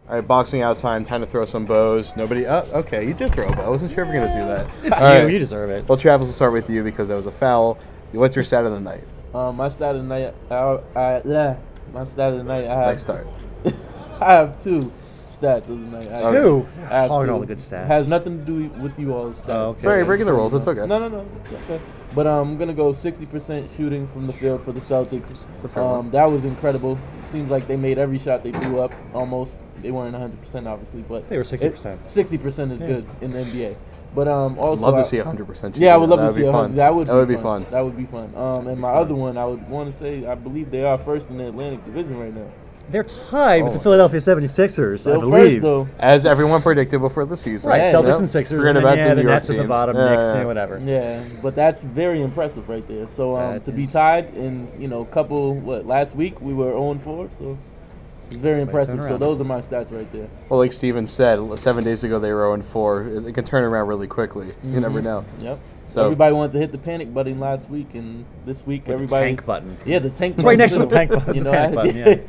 All right, boxing out time to throw some bows. Nobody. Oh, okay, you did throw a bow. I wasn't sure if you were gonna do that. It's All you. right. You deserve it. Well, Travis, will start with you because that was a foul. What's your stat of the night? My stat of the night. My stat of the night. I have. Nice start. I have 2 stats of the night. Two. I have Oh, 2. all the good stats. It has nothing to do with you all's stats. Oh, okay. Sorry, you're breaking the rules. It's okay. No, it's okay. But I'm gonna go 60% shooting from the field for the Celtics. It's a fair one. That was incredible. Seems like they made every shot they threw up almost. They weren't 100% obviously, but They were 60%. 60% is good in the NBA. But also, Love to see 100%. Yeah, I would love that to see be fun. That would be fun. That would be fun. And my other one, I would want to say, I believe they are first in the Atlantic Division right now. They're tied with the Philadelphia 76ers, Still I believe. first, though. As everyone predicted before the season. Right, Yeah, Celtics Yep. and Sixers, Forget and about then, the New York Nets at the teams. bottom, Yeah, Knicks, yeah. and whatever. Yeah, but that's very impressive right there. So to be tied in, last week we were 0-4, so it's very impressive. So around. those are my stats right there. Well, like Steven said, 7 days ago they were 0-4. It can turn around really quickly. You never know. Yep. So everybody wanted to hit the panic button last week, and this week everybody Tank button. Yeah, the tank It's button. right next to the panic button. You know, the panic button,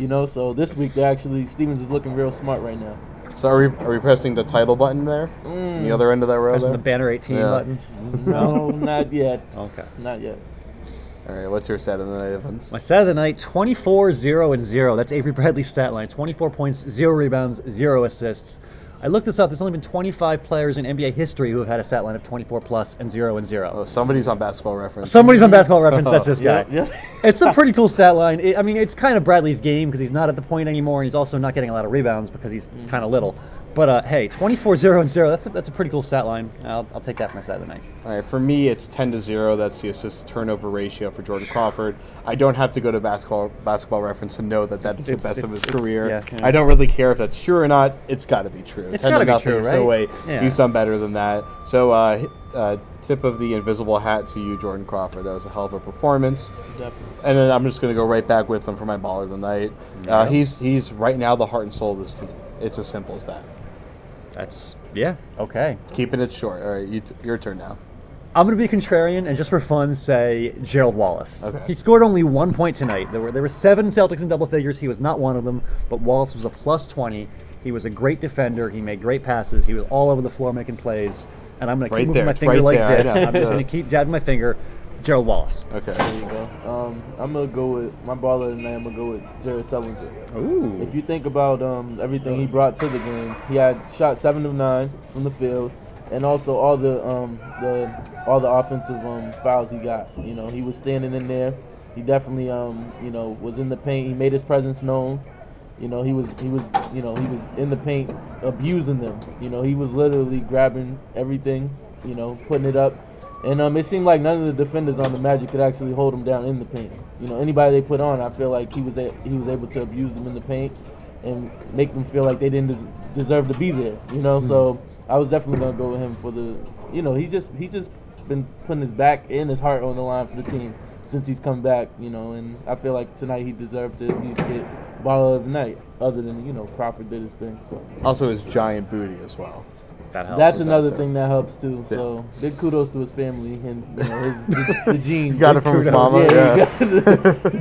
yeah. So this week they actually Stevens is looking real smart right now. So are we pressing the title button there? On the other end of that row Pressing there? the banner 18 Yeah. button. No, not yet. Okay. Not yet. All right, what's your stat of the night, Evans? My stat of the night, 24-0-0. That's Avery Bradley's stat line. 24 points, 0 rebounds, 0 assists. I looked this up. There's only been 25 players in NBA history who have had a stat line of 24 plus and 0 and 0. Oh, somebody's on Basketball Reference. Somebody's on Basketball Reference. That's this guy. Yep. It's a pretty cool stat line. I mean, it's kind of Bradley's game because he's not at the point anymore, and he's also not getting a lot of rebounds because he's kind of little. But hey, 24-0-0. That's a pretty cool stat line. I'll take that for my stat of the night. All right, for me, it's 10-0. That's the assist-to-turnover ratio for Jordan Crawford. I don't have to go to Basketball Reference to know that is the best of his career. yeah. I don't really care if that's true or not. It's got to be true. It's 10 gotta to be nothing. true, There's no way Yeah. he's done better than that. So, tip of the invisible hat to you, Jordan Crawford. That was a hell of a performance. Definitely. And then I'm just going to go right back with him for my baller of the night. He's right now the heart and soul of this team. It's as simple as that. Yeah, okay. Keeping it short. All right, your turn now. I'm going to be contrarian and just for fun say Gerald Wallace. Okay. He scored only 1 point tonight. There were 7 Celtics in double figures. He was not one of them, but Wallace was a plus 20. He was a great defender. He made great passes. He was all over the floor making plays. And I'm going to keep moving my finger like this. I'm just going to keep jabbing my finger. Gerald Wallace. Okay. There you go. I'm gonna go with my baller tonight. I'm gonna go with Jared Sullinger. Ooh. If you think about everything he brought to the game, he had shot 7 of 9 from the field, and also all the offensive fouls he got. You know, he was standing in there. He definitely was in the paint. He made his presence known. You know, he was in the paint abusing them. You know, he was literally grabbing everything. You know, putting it up. And it seemed like none of the defenders on the Magic could actually hold him down in the paint. You know, anybody they put on, I feel like he was able to abuse them in the paint and make them feel like they didn't deserve to be there. You know, so I was definitely gonna go with him for the. You know, he just been putting his back and his heart on the line for the team since he's come back. You know, and I feel like tonight he deserved to at least get baller of the night. Other than Crawford did his thing. So Also his giant booty as well. That helps. that's another thing that helps too. Yeah. So big kudos to his family and the genes. He got it from his mama. Yeah.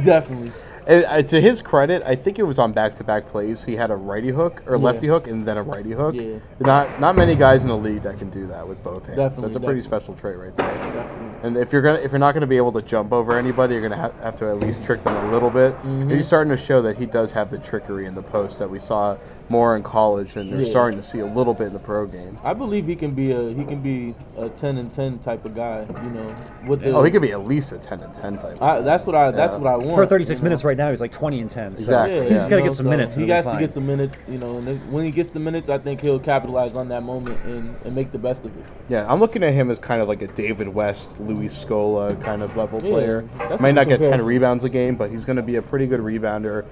Definitely. And, to his credit, I think it was on back-to-back plays. He had a righty hook or lefty hook and then a righty hook. Yeah. Not many guys in the league that can do that with both hands. Definitely, That's a pretty definitely. special trait right there. Definitely. And if you're not gonna be able to jump over anybody, you're gonna have to at least trick them a little bit. And he's starting to show that he does have the trickery in the post that we saw more in college, and they're starting to see a little bit in the pro game. I believe he can be a 10 and 10 type of guy. You know, with the, Oh, he could be at least a 10 and 10 type. that's what I want. Per 36 you know? minutes right now, he's like 20 and 10. So Exactly. Yeah, He's He's just got to you know, get some so minutes. He and he'll has be to fine. get some minutes, you know, and when he gets the minutes, I think he'll capitalize on that moment and make the best of it. Yeah, I'm looking at him as kind of like a David West, Luis Scola kind of level player. that's Might a not get 10 comparison. rebounds a game, but he's going to be a pretty good rebounder,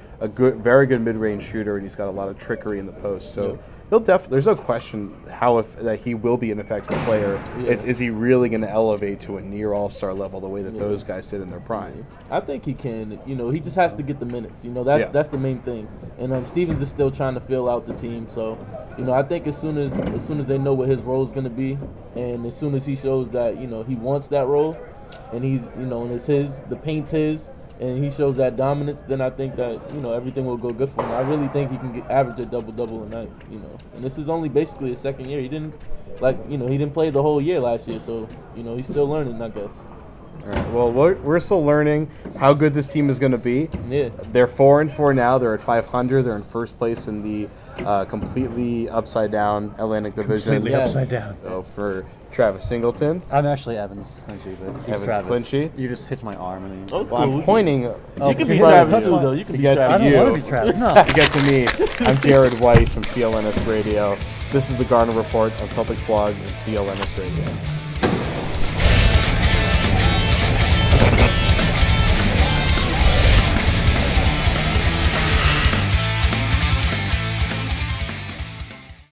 very good mid-range shooter, and he's got a lot of trickery in the post. So he'll there's no question that he will be an effective player. Yeah. Is he really going to elevate to a near all-star level the way that those guys did in their prime? I think he can. You know, he just has to get the minutes. You know, that's the main thing. And Stevens is still trying to fill out the team. So, you know, I think as soon as they know what his role is going to be, and as soon as he shows that he wants that role, and he's and it's his, the paint's his, and he shows that dominance, then I think that, you know, everything will go good for him. I really think he can average a double-double a night, you know. And this is only basically his second year. He didn't, like, you know, he didn't play the whole year last year, so, you know, he's still learning, I guess. All right. Well, we're still learning how good this team is going to be. Yeah. They're 4-4 now. They're at 500. They're in first place in the completely upside down Atlantic Division. Completely upside down. So for Travis Singleton, I'm actually Evans Clinchy, but he's Evans Travis. Clinchy. You just hit my arm. And Oh, it's Well, cool. I'm pointing. You can be Travis Travis too, too, though. You can To be get to Travis. I don't you. want to be Travis. No. To get to me, I'm Jared Weiss from CLNS Radio. This is the Garden Report on Celtics Blog and CLNS Radio.